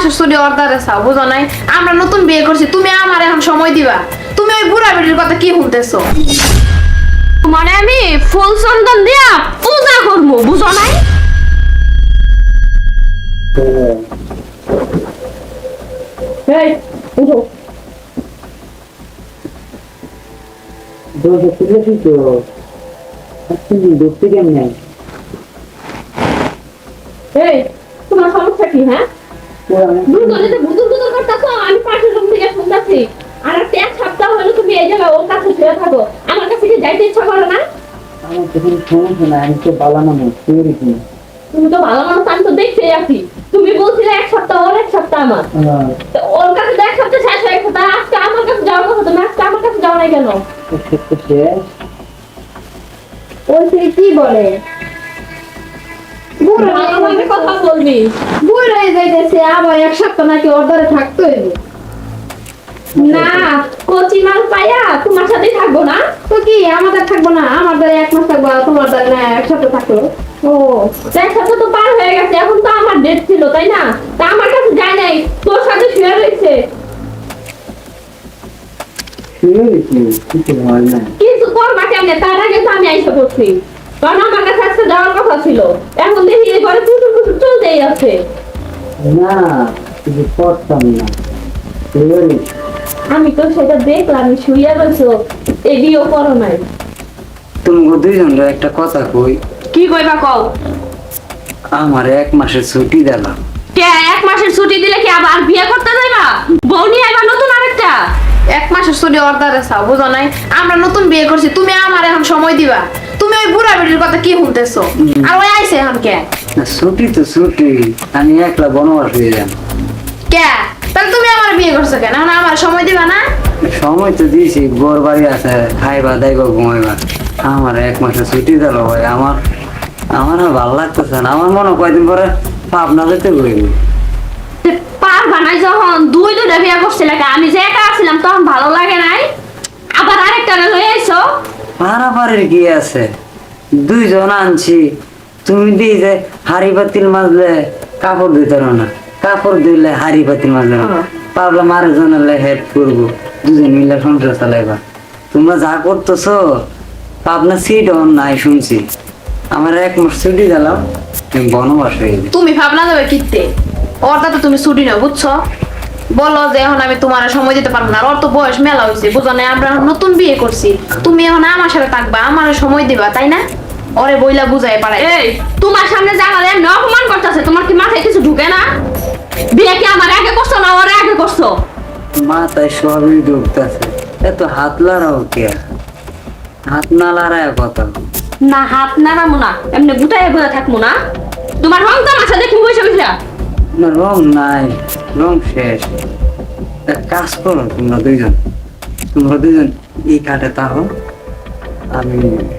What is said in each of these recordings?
মাসের ছুটি অর্ডারে চাও, বুঝো নাই? আমরা নতুন বিয়ে করছি, তুমি আমার এখন সময় দিবা। তুমি ওই বুড়া বেটির কথা কি শুনতেছো? মানে আমি ফুল চন্দন দিয়া পূজা করবো, বুঝো নাই? এই উঠো। এই তোমার সমস্যা কি? হ্যাঁ, দুজনে যে বুদুর বুদুর করতেছো, আমি পাশের রুম থেকে শুনতেছি। আর একটা এক সপ্তাহ হলো তুমি এই জায়গায় ওর কাছে শুয়ে থাকো, আমার কাছে কি যাইতে ইচ্ছা করে না? আমার তো কোনো সমস্যা নাই, আমি তো ভালো মানুষ। তুমি তো ভালো মানুষ, আমি তো দেখতেই আছি। তুমি বলছিলে এক সপ্তাহ ওর, এক সপ্তাহ আমার। তো ওর কাছে তো এক সপ্তাহ শেষ হয়ে গেছে, তা আজকে আমার কাছে যাওয়ার কথা, তুমি আজকে আমার কাছে যাও নাই কেন? ওই ছেলে কি বলে? ভালোভাবে কথা বলবি। বুড়া হয়ে যাইতেছে, আবার এক সপ্তাহ নাকি অর্ডারে থাকতে হইবে। না, কচি মাল পাইয়া তোমার সাথেই থাকবো না। তো কি আমাদের থাকবো না? আমার দ্বারা এক মাস থাকবো, আর তোমার দ্বারা না এক সপ্তাহ থাকলো। ও, তো এক সপ্তাহ তো পার হয়ে গেছে, এখন তো আমার ডেট ছিল, তাই না? তা আমার কাছে যায় নাই, তোর সাথে শুয়ে রয়েছে। কিছু করবা কেমনে? তার আগে তো আমি আইসা করছি, কারণ আমার কাছে আজকে যাওয়ার কথা ছিল। এখন দেখি এবারে টুটু টুটু চলতেই আছে। না, কিছু করতাম না। আমি তো সেটা দেখলাম, শুইয়া রয়েছো, এডিও করো নাই। তুমি দুইজনের একটা কথা কই। কি কইবা কও? আমার 1 মাসের ছুটি দিলাম। কে 1 মাসের ছুটি দিলে কি আবার বিয়ে করতে যাইবা? বউ নিয়ে আইবা নতুন আরেকটা? এক মাসের ছুটি অর্ডারে চাও, বুঝো নাই? আমরা নতুন বিয়ে করছি, তুমি আমার এখন সময় দিবা। তুমি ওই বুড়া বেটির কথা কি শুনতেছো? আর ওই আইছে এখন কে? ছুটি তো ছুটি, আমি একলা বনবাস হয়ে যান। কে? তাহলে তুমি আমার বিয়ে করছো কেন? এখন আমার সময় দিবা না? সময় তো দিয়েছি, বোর বাড়ি আছে, খাইবা দাইবা ঘুমাইবা। আমার 1 মাসের ছুটি দিল ভাই, আমার আর ভালো লাগতেছে না। আমার মনে হয় কয়দিন পরে পাবনা যেতে বইব। পারবা না যখন দুইটা বিয়ে করছিলে, আমি যে একা আসছিলাম তখন ভালো লাগে নাই, আবার আরেকটা লয়ে আইছো। পারাপারের কি আছে, 2 জন আনছি। তুমি দিই যে হাড়ি পাতিল মাজলে কাপড় দিতে না, কাপড় দিলে হাড়ি পাতিল মাজলে না। পাবলাম আরেকজনের হেল্প করবো, 2জন মিলে সংসার চালাইবা। তোমরা যা করতেছো, পাবনা সিট অন নাই শুনছি। আমার 1 মাস ছুটি দিলাম, তুমি বনবাস হয়ে যাবে। তুমি ভাবনা দেবে কিতে? ওরটা তো তুমি ছুটি নাও, বুঝছো? বলো যে এখন আমি তোমার সময় দিতে পারবো না, আর ওর তো বয়স মেলা হয়েছে, বুঝো না? আমরা নতুন বিয়ে করছি, তুমি এখন আমার সাথে থাকবা, আমার সময় দিবা, তাই না? ওরে বইলা বুঝাই পারে। এই তোমার সামনে জানালে এমনি অপমান করতেছে, তোমার কি মাথায় কিছু ঢুকে না? বিয়ে কি আমার আগে করছো না ওর আগে করছো? মাথায় সবই ঢুকতেছে, এত হাত লড়াও কে? হাত না লড়ায় কথা। না হাত নাড়ামো না, এমনি গুটাই বয়ে থাকবো না। তোমার রং তামাশা দেখি বসে বসে। না, রং নাই, রং শেষ। এক কাজ করো, তোমরা দুইজন এই কাঠে তাহো, আমি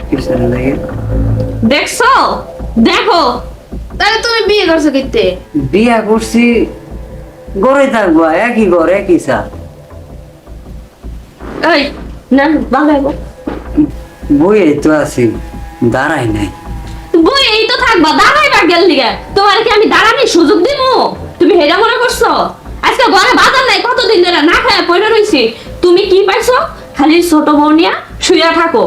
পিছনে লেগে। দেখছো? দেখো তাহলে তুমি বিয়ে করছো কিতে? বিয়া করছি, গড়ে থাকবো, একই ঘর একই চা। এই না বাগাইবো বইয়ে তো আছি, দাঁড়াই নাই। বই এই তো থাকবা, দাঁড়াইবা গেল দিকে। তোমার কি আমি দাঁড়ানোর সুযোগ দিব? তুমি হেরা মনে করছো? আজকে ঘরে বাজার নাই, কতদিন ধরে না খায় পড়ে রইছি। তুমি কি পাইছো? খালি ছোট বউ নিয়া শুইয়া থাকো।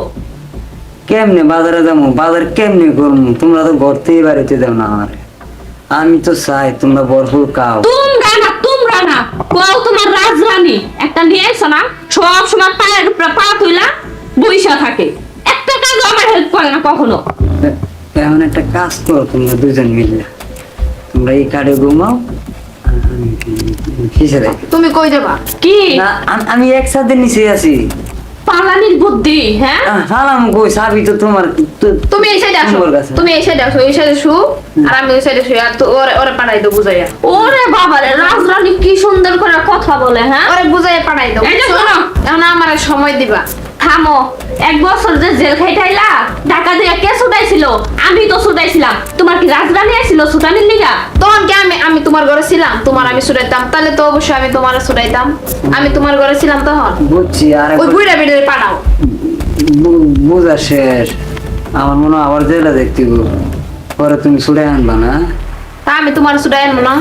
কেমনে বাজারে যাবো, বাজার কেমনে করবো? তোমরা তো ঘর থেকে বাড়িতে দাও না আমার। আমি তো চাই তোমরা ভরপুর খাও। তোমরা না কও, তোমার রাজরানী একটা নিয়ে এসো না, সব সময় পায়ের উপরে পা তুইলা বইসা থাকে, একটা কাজ আমার হেল্প করে না কখনো। এমন একটা কাজ করো, তোমরা দুজন মিলে, তোমরা এই কাঠে ঘুমাও, কিসে রাখি। তুমি কই যাবা? কি না, আমি একসাথে নিচে আছি। পালানির বুদ্ধি? হ্যাঁ, হালাম কই, চাবি তো তোমার। তুমি এই সাইডে আসো, তোমার কাছে। তুমি এই সাইডে আসো, এই সাইডে শু, আর আমি ওই সাইডে শুই, আর তো ওরে পাঠাই দাও বুঝাইয়া। ওরে বাবারে, রাজরানী কি সুন্দর করে কথা বলে। হ্যাঁ, ওরে বুঝাইয়া পাঠাই দাও। এই যে শোনো, এখন আমার সময় দিবা। থামো। 1 বছর যে জেল খাইতাইলা, টাকা দিয়ে কে ছুটাইছিল? আমি তো ছুটাইছিলাম। তোমার কি রাজরানী আইছিল ছুটানির লিগা? তখন কি আমি তোমার ঘরে ছিলাম? তোমার আমি ছুটাইতাম? তাহলে তো অবশ্যই আমি তোমার ছুটাইতাম। আমি তোমার ঘরে ছিলাম তখন। বুঝছি, আর ওই বুড়া বেড়ে পাঠাও। বুঝা শেষ। আমার মনে হয় আবার জেলা দেখতে গো, পরে তুমি ছুটে আনবা না? তা আমি তোমার ছুটাই আনবো না?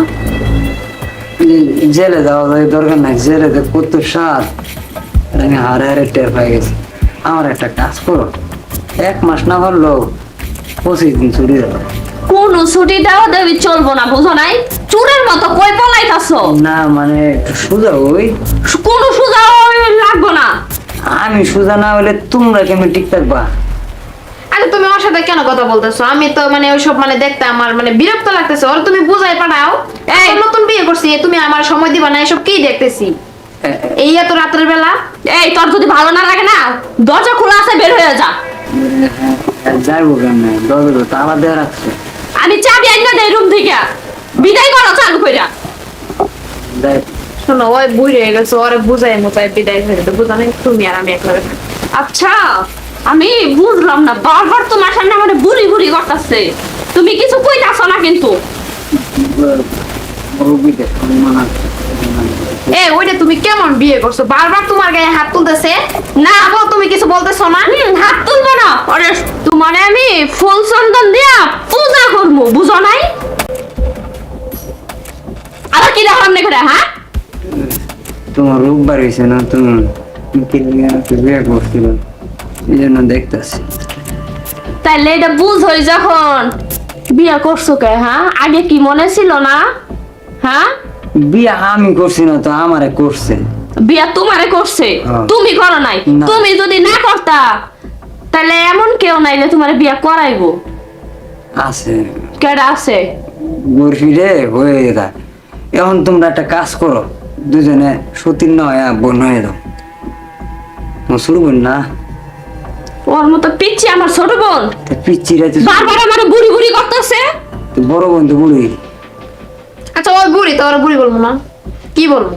জেলে যাওয়া যায় দরকার নাই, জেলে যে কত স্বাদ আমি হারে হারে টের পাই গেছি। আমার একটা কাজ করো, 1 মাস না পারলো 25 দিন ছুটি দেবো। কোন ছুটি দেওয়া দেবি চলবো না, বুঝো নাই? চুরের মতো কই পলাইতাছো? না মানে একটু সোজা ওই, কোন সুজা লাগবো না। আমি সোজা না হলে তোমরা কেমন ঠিক থাকবা? আরে তুমি আমার সাথে কেন কথা বলতেছো? আমি তো মানে ওইসব মানে দেখতে আমার মানে বিরক্ত লাগতেছে। ওর তুমি বুঝাই পাঠাও। এই নতুন বিয়ে করছি, তুমি আমার সময় দিবা না, এসব কি দেখতেছি? এই এত রাতের বেলা। এই তোর যদি ভালো না লাগে না, দরজা খোলা আছে, বের হয়ে যা। যাইবো কেমনে, দরজা তালা দেওয়া রাখছে। আমি চাবি আইনা দেই রুম থেকে, বিদায় করো চালু কইরা। যাই শোনো, ওই বুড়ি হয়ে গেছে, ওরে বুঝাই মোচাই বিদায় হয়ে যেতে, বুঝা নাই? তুমি আর আমি একলা। আচ্ছা, আমি বুঝলাম না, বারবার তোমার সামনে মানে বুড়ি বুড়ি করতেছে, তুমি কিছু কইতাছো না কিন্তু। মুরব্বিকে সম্মান আছে। এ ওইটা তুমি কেমন বিয়ে করছো? বারবার তোমার গায়ে হাত তুলতেছে না, আবার তুমি কিছু বলতেছো না? হাত তুলবো না, ওরে তোমারে আমি ফুল চন্দন দিয়া পূজা করবো, বুঝো নাই? আবার কি দেখলাম না করে, হ্যাঁ? তোমার রূপ বাড়িয়েছে না, তুমি বিয়ে করছিল, এই জন্য দেখতেছি। তাইলে এটা বুঝই যখন বিয়া করছো কে, হ্যাঁ? আগে কি মনে ছিল না, হ্যাঁ? বিয়ে আমি করছি না তো, আমারে করছে। বিয়া তোমারে করছে, হ্যাঁ। তুমি করো নাই। না। তুমি যদি না করতা তাহলে এমন কেউ নাই যে তোমার বিয়া করাইবো। আছে কেডা আছে? বরফিরে হয়ে গেছে। এখন তোমরা একটা কাজ করো, দুজনে সতীর নয় বোন হয়ে দাও। শুরু বোন না, ওর মতো পিচ্ছি আমার ছোট বোন, পিচ্ছিরা তো বারবার আমার বুড়ি বুড়ি করতেছে। বড় বোন তো বুড়ি। আচ্ছা ওই বুড়ি তো, ওর বুড়ি বলবো না, কি বলবো?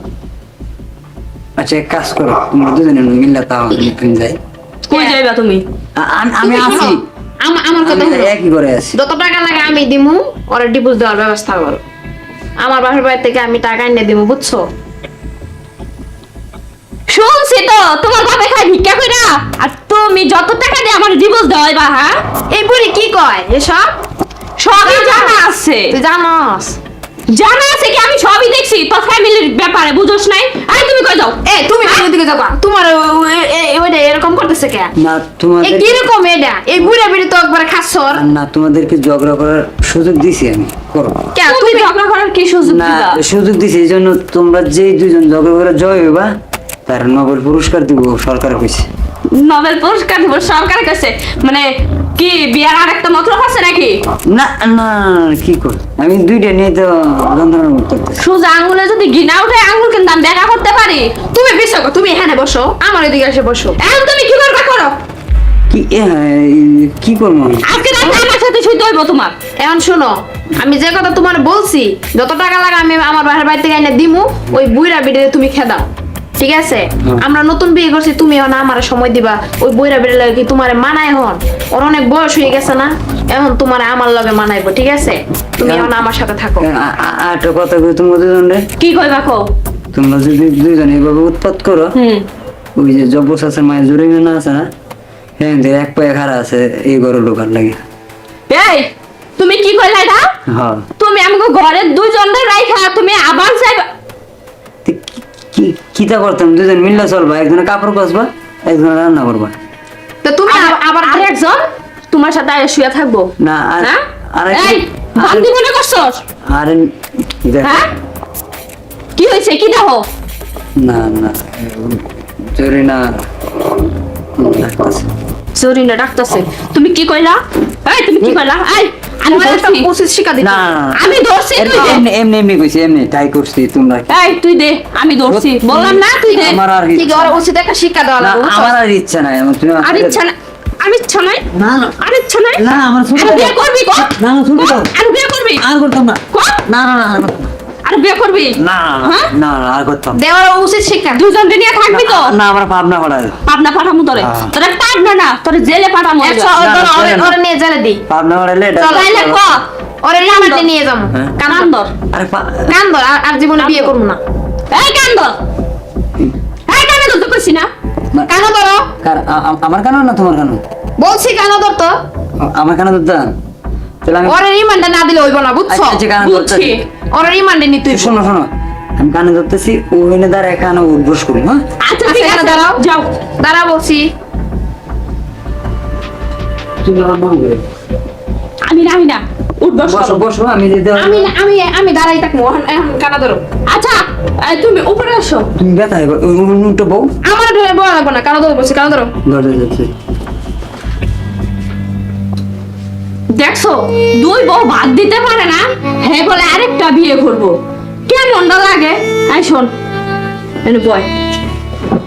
আচ্ছা এক কাজ করো, তোমরা দুজনে মিল্লা তাও তুমি যাই। কই যাইবা তুমি? আমি আছি, আমার কথা আমি শোনো। একই করে আছি। যত টাকা লাগে আমি দিমু, ওরা ডিপোজিট দেওয়ার ব্যবস্থা করো। আমার বাপের বাড়ি থেকে আমি টাকা এনে দিমু, বুঝছো? শুনছি তো তোমার বাপে খাই ভিক্ষা কইরা, আর তুমি যত টাকা দিয়ে আমার ডিভোর্স দেওয়াইবা, হ্যাঁ? এই বুড়ি কি কয় এসব? সবই জানা আছে, তুই জানস? জানা আছে কি? আমি সবই দেখছি তোর ফ্যামিলির ব্যাপারে, বুঝোস নাই? আরে তুমি কই যাও? এ তুমি কোন দিকে যাবা? তোমার ওইটা এরকম করতেছে কে? না এ তোমাদের কিরকম এটা? এই বুড়া বুড়ি তো একবার খাচ্ছর। না, তোমাদেরকে ঝগড়া করার সুযোগ দিছি আমি, করো। কে তুমি তুমি? ঝগড়া করার কি সুযোগ না দিবা? সুযোগ দিছি এই জন্য, তোমরা যে দুইজন ঝগড়া করে জয় হইবা তার নোবেল পুরস্কার দিব সরকার কইছে। নোবেল পুরস্কার দিব সরকারের কাছে? মানে কি বিয়ার আরেকটা মতলব আছে নাকি? না না কি কর, আমি দুইটা নিয়ে তো যন্ত্রণা করতেছি। সোজা আঙ্গুলে যদি ঘৃণা উঠে, আঙ্গুল কিন্তু আমি দেখা করতে পারি। তুমি পিছো, তুমি এখানে বসো, আমার এদিকে এসে বসো। এখন তুমি কি করবা করো, কি কি করবো আমি? আজকে রাতে আমার সাথে শুইতে হইব তোমার। এখন শোনো, আমি যে কথা তোমার বলছি, যত টাকা লাগে আমি আমার বাসার বাড়ি থেকে এনে দিমু, ওই বুইরা বিড়ে তুমি খেদাও, ঠিক আছে? আমরা নতুন বিয়ে করছি, তুমি এখন আমার সময় দিবা। ওই বুইরা বিড়ে লাগে কি তোমার মানায়? হন ওর অনেক বয়স হয়ে গেছে না, এখন তোমার আমার লগে মানাইবো, ঠিক আছে? তুমি এখন আমার সাথে থাকো। আর একটা কথা কই, তোমরা দুজন রে, কি কইবা কও? তোমরা যদি দুইজন এইভাবে উৎপাত করো, হুম, ওই যে জব্বস আছে মায়ের জোরে না আছে না, হ্যাঁ যে এক পায়ে খাড়া আছে এই ঘরে ঢোকার লাগে। এই তুমি কি কইলা এটা? হ্যাঁ তুমি আমাকে ঘরের দুইজনরে রাইখা তুমি আবার যাইবা? কিতা করতাম, দুজন মিল্লা চলবা, একজনে কাপড় কসবা, একজনে রান্না করবা। তো তুমি আবার আরেকজন তোমার সাথে আয়া শুয়ে থাকবো? না হ্যাঁ? আরেকজন- এই বান্দি মনে করছস? আরে দেখ, হ্যাঁ? কি হইছে? কি দেখো? না না জোরে না ডাকতেছে। জরিনা ডাকতেছে। তুমি কি কইলা? এই তুমি কি কইলা? এই আমি তোমার একটা ধরছি। উচিত শিক্ষা দিতে না হবে। না, না, আমি ধরছি, তুই দে। এমনি এমনি এমনি কইছি, এমনি তাই করছি তোমরা। এই তুই দে, আমি ধরছি। বললাম না তুই দে। আমার আর ঠিক ওর উচিত একটা শিক্ষা দেওয়া না, লাগবে, বুঝছো? আমার আর ইচ্ছা নাই, আমার তুমি আর ইচ্ছা না, আর ইচ্ছা নাই, না না আর ইচ্ছা নাই। না, আমার ছোট আর বিয়ে করবি কর? না, না, ছোট কর, আর বিয়ে করবি আর করতাম না, কর? না না না না আর বিয়ে করবি? না হ্যাঁ? না না আর করতাম দেওয়ার উচিত শিক্ষা। দুজনকে নিয়ে থাকবি তো? না, আমার ভাবনা পড়ায়, পাবনা পাঠামু তোরে। হ্যাঁ। তোরে পাবনা না, তোরে জেলে পাঠামু। একশো ওরে নিয়ে জেলে দিই। ভাবনা পড়াইলে এটা- তাইলে ক ওরে রিমান্ডে নিয়ে যাবো। হ্যাঁ। কান্দর। আরে কান্দর, আর জীবনে বিয়ে করবো না। এই কান্দর, এই কান্দর তো কইছি না? কানো ধরো, আমার কেন না তোমার কেন? বলছি কানো ধর তো। আমার কেন দাদা? তাহলে আমি ওরে রিমান্ডে না দিলে হইব না, বুঝছো? আচ্ছা, কান বুঝছি। ধরতেছি। ওরে রিমান্ডে নিতে হইব। শোনো শোনো, আমি কানে ধরতেছি, ওখানে দাঁড়ায় কানে উঠবস করি, হ্যাঁ? আচ্ছা আচ্ছা, ঠিক এখানে আছে দাঁড়াও। যাও। দাঁড়া বলছি। তুমি আমার বলবে। আমি না উঠবস বসো করো। বসো, আমি যদি আমি আমি আমি দাঁড়াই থাকবো, এখন এখন কানা ধরো। আচ্ছা তুমি উপরে আসো। তুমি ব্যথা হবে, উঠে বউ আমার ধরে বলা লাগবো না, কানা ধরো বলছি, কানা ধরো। ধরে যাচ্ছে। দেখছো দুই বউ ভাত দিতে পারে না, হ্যাঁ বলে আরেকটা বিয়ে করবো, কেমনটা লাগে? এই শোন, এনে বয়,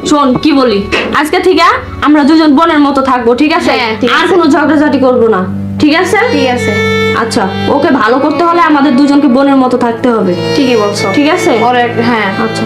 শোন কি বলি, আজকে থেকে আমরা দুজন বোনের মতো থাকবো, ঠিক আছে? হ্যাঁ, ঠিক আর আছে। কোনো ঝগড়াঝাটি করবো না, ঠিক আছে? ঠিক আছে, আচ্ছা, ওকে ভালো করতে হলে আমাদের দুজনকে বোনের মতো থাকতে হবে, ঠিকই বলছো। ঠিক আছে? ওর হ্যাঁ, আচ্ছা